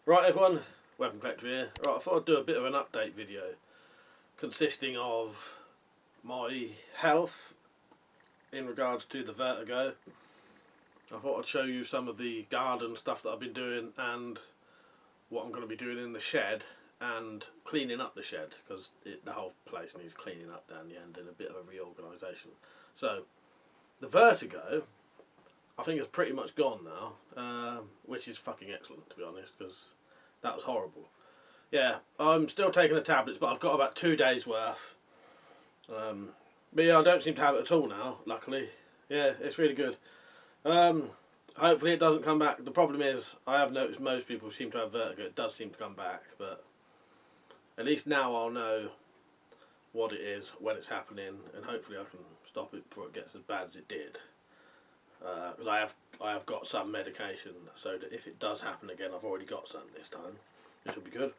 Right everyone, WeaponCollector here. Right, I thought I'd do a bit of an update video consisting of my health in regards to the Vertigo. I thought I'd show you some of the garden stuff that I've been doing and what I'm going to be doing in the shed and cleaning up the shed, because the whole place needs cleaning up down the end and a bit of a reorganisation. So, the Vertigo I think it's pretty much gone now, which is fucking excellent, to be honest, because that was horrible. Yeah, I'm still taking the tablets, but I've got about 2 days worth. But yeah, I don't seem to have it at all now, luckily. Yeah, it's really good. Hopefully it doesn't come back. The problem is, I have noticed most people seem to have vertigo. It does seem to come back, but at least now I'll know what it is, when it's happening, and hopefully I can stop it before it gets as bad as it did. Because I have got some medication, so that if it does happen again, I've already got some this time, which will be good.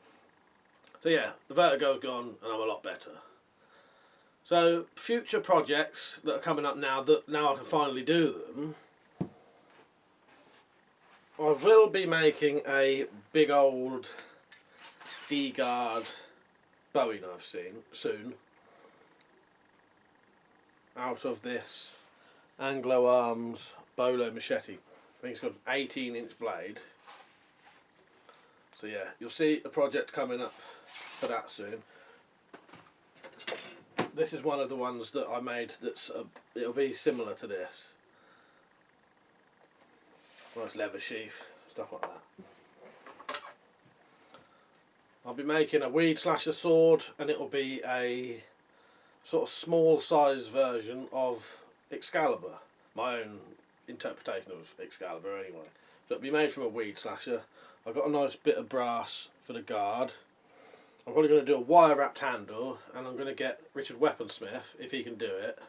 So yeah, the vertigo's gone, and I'm a lot better. So future projects that are coming up now, that now I can finally do them, I will be making a big old D-guard Bowie knife soon, out of this Anglo Arms Bolo machete. I think it's got an 18-inch blade. So yeah, you'll see a project coming up for that soon. This is one of the ones that I made that's it'll be similar to this. Nice leather sheath, stuff like that. I'll be making a weed slasher sword, and it'll be a sort of small size version of Excalibur. My own interpretation of Excalibur anyway. So it'll be made from a weed slasher. I've got a nice bit of brass for the guard. I'm probably going to do a wire wrapped handle, and I'm going to get Richard Weaponsmith, if he can do it.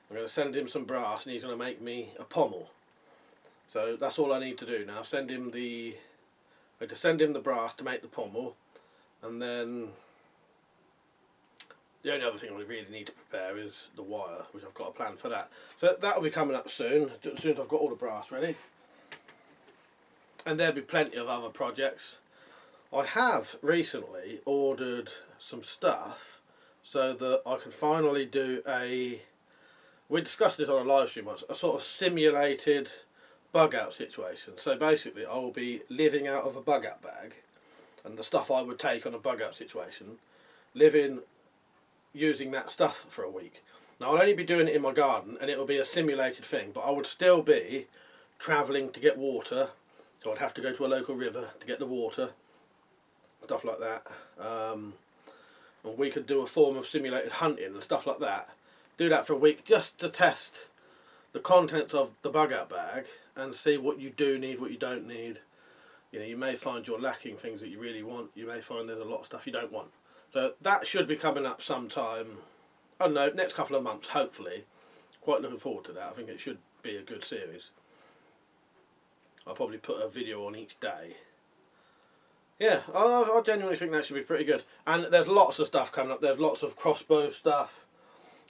I'm going to send him some brass, and he's going to make me a pommel. So that's all I need to do now. Send him the brass to make the pommel, and then the only other thing I really need to prepare is the wire, which I've got a plan for that. So that'll be coming up soon, as soon as I've got all the brass ready. And there'll be plenty of other projects. I have recently ordered some stuff so that I can finally do we discussed this on a live stream once, a sort of simulated bug out situation. So basically I will be living out of a bug out bag, and the stuff I would take on a bug out situation, using that stuff for a week. Now I'll only be doing it in my garden, and it will be a simulated thing, but I would still be travelling to get water, so I'd have to go to a local river to get the water, stuff like that. And we could do a form of simulated hunting and stuff like that. Do that for a week just to test the contents of the bug out bag and see what you do need, what you don't need. You know, you may find you're lacking things that you really want. You may find there's a lot of stuff you don't want. So that should be coming up sometime, I don't know, next couple of months, hopefully. Quite looking forward to that. I think it should be a good series. I'll probably put a video on each day. Yeah, I genuinely think that should be pretty good. And there's lots of stuff coming up. There's lots of crossbow stuff.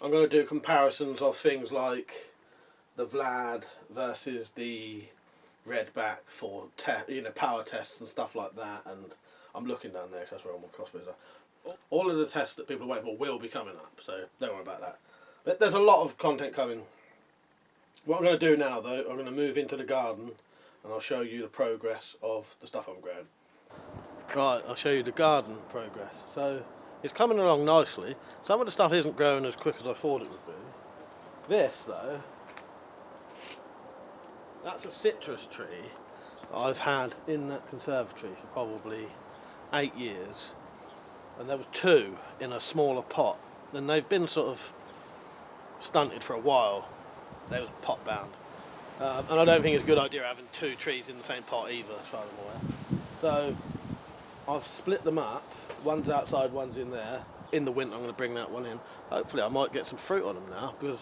I'm going to do comparisons of things like the Vlad versus the Redback for power tests and stuff like that. And I'm looking down there because that's where all my crossbows are. All of the tests that people are waiting for will be coming up, so don't worry about that. But there's a lot of content coming. What I'm going to do now, though, I'm going to move into the garden, and I'll show you the progress of the stuff I'm growing. Right, I'll show you the garden progress. So it's coming along nicely. Some of the stuff isn't growing as quick as I thought it would be. This, though, that's a citrus tree that I've had in that conservatory for probably 8 years. And there were 2 in a smaller pot. And they've been sort of stunted for a while. They was pot bound. And I don't think it's a good idea having 2 trees in the same pot either, as far as I'm aware. So I've split them up. One's outside, one's in there. In the winter I'm going to bring that one in. Hopefully I might get some fruit on them now, because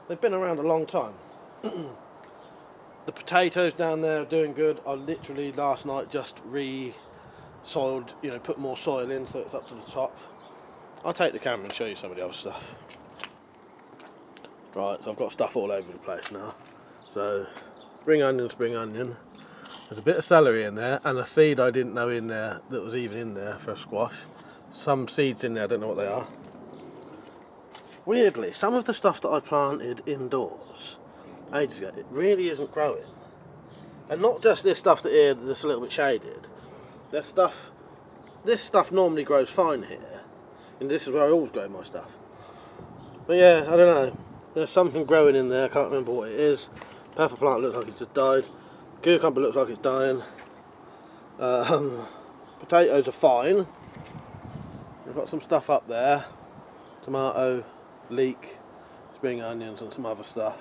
they've been around a long time. The potatoes down there are doing good. I literally last night just soiled, put more soil in so it's up to the top. I'll take the camera and show you some of the other stuff. Right, so I've got stuff all over the place now. So, spring onion. There's a bit of celery in there, and a seed I didn't know in there that was even in there for a squash. Some seeds in there, I don't know what they are. Weirdly, some of the stuff that I planted indoors ages ago, it really isn't growing. And not just this stuff that here that's a little bit shaded. This stuff normally grows fine here, and this is where I always grow my stuff. But yeah, I don't know. There's something growing in there, I can't remember what it is. Pepper plant looks like it's just died. Cucumber looks like it's dying. Potatoes are fine. We've got some stuff up there. Tomato, leek, spring onions and some other stuff.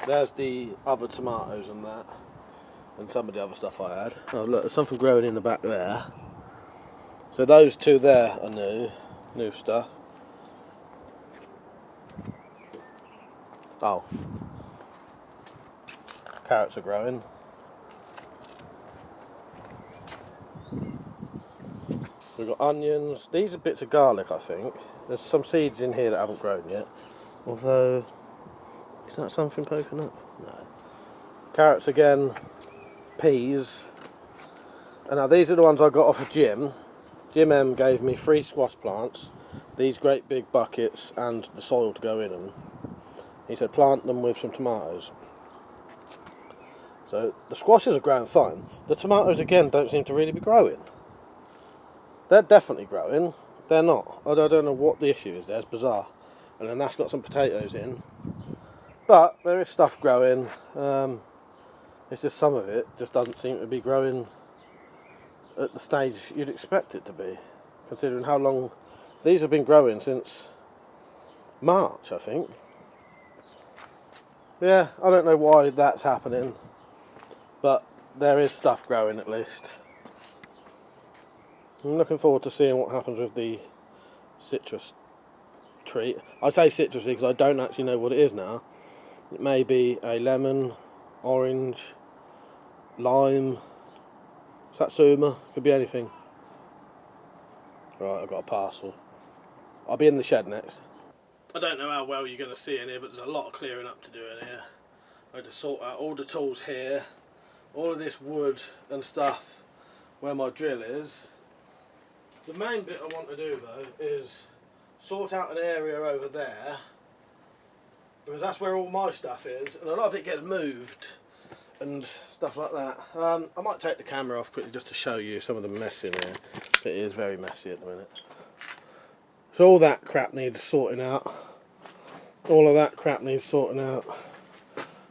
There's the other tomatoes and that. And some of the other stuff I had. Oh look, there's something growing in the back there. So those two there are new stuff. Oh. Carrots are growing. We've got onions. These are bits of garlic, I think. There's some seeds in here that haven't grown yet. Although, is that something poking up? No. Carrots again. Peas. And now these are the ones I got off of Jim. Jim M gave me 3 squash plants. These great big buckets and the soil to go in them. He said plant them with some tomatoes. So the squashes are growing fine. The tomatoes again don't seem to really be growing. They're definitely growing. They're not. I don't know what the issue is there. It's bizarre. And then that's got some potatoes in. But there is stuff growing. It's just some of it just doesn't seem to be growing at the stage you'd expect it to be. Considering how long these have been growing since March, I think. Yeah, I don't know why that's happening. But there is stuff growing at least. I'm looking forward to seeing what happens with the citrus tree. I say citrus because I don't actually know what it is now. It may be a lemon, orange, lime, satsuma, could be anything. Right, I've got a parcel. I'll be in the shed next. I don't know how well you're going to see in here, but there's a lot of clearing up to do in here. I had to sort out all the tools here. All of this wood and stuff where my drill is. The main bit I want to do though is sort out an area over there, because that's where all my stuff is, and a lot of it gets moved and stuff like that. I might take the camera off quickly just to show you some of the mess in here. It is very messy at the minute. So all that crap needs sorting out. All of that crap needs sorting out.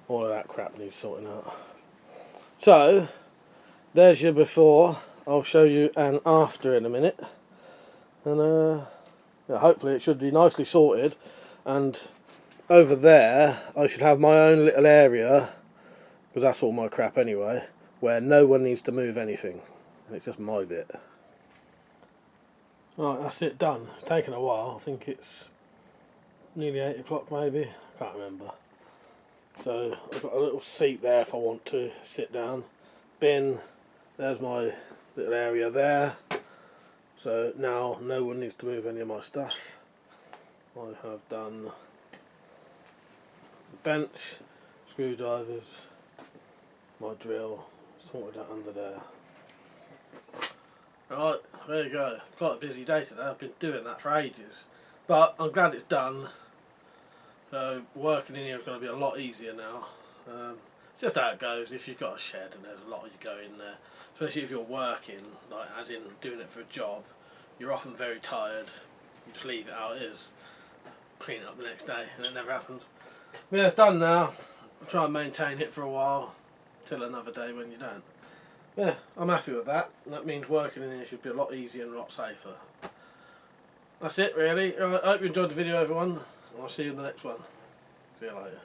All of that crap needs sorting out. So, there's your before. I'll show you an after in a minute. And yeah, hopefully it should be nicely sorted. And over there, I should have my own little area, because that's all my crap anyway, where no one needs to move anything. And it's just my bit. Right, that's it done. It's taken a while. I think it's nearly 8 o'clock maybe. I can't remember. So I've got a little seat there if I want to sit down. Bin, there's my little area there. So now no one needs to move any of my stuff. I have done the bench, screwdrivers, my drill, sorted that under there. Right, there you go. Quite a busy day today. I've been doing that for ages. But I'm glad it's done. So working in here is going to be a lot easier now. It's just how it goes. If you've got a shed and there's a lot of you go in there, especially if you're working, like as in doing it for a job, you're often very tired. You just leave it how it is, clean it up the next day, and it never happens. But yeah, it's done now. I'll try and maintain it for a while till another day when you don't. Yeah, I'm happy with that. That means working in here should be a lot easier and a lot safer. That's it really. I hope you enjoyed the video everyone. I'll see you in the next one. See you later.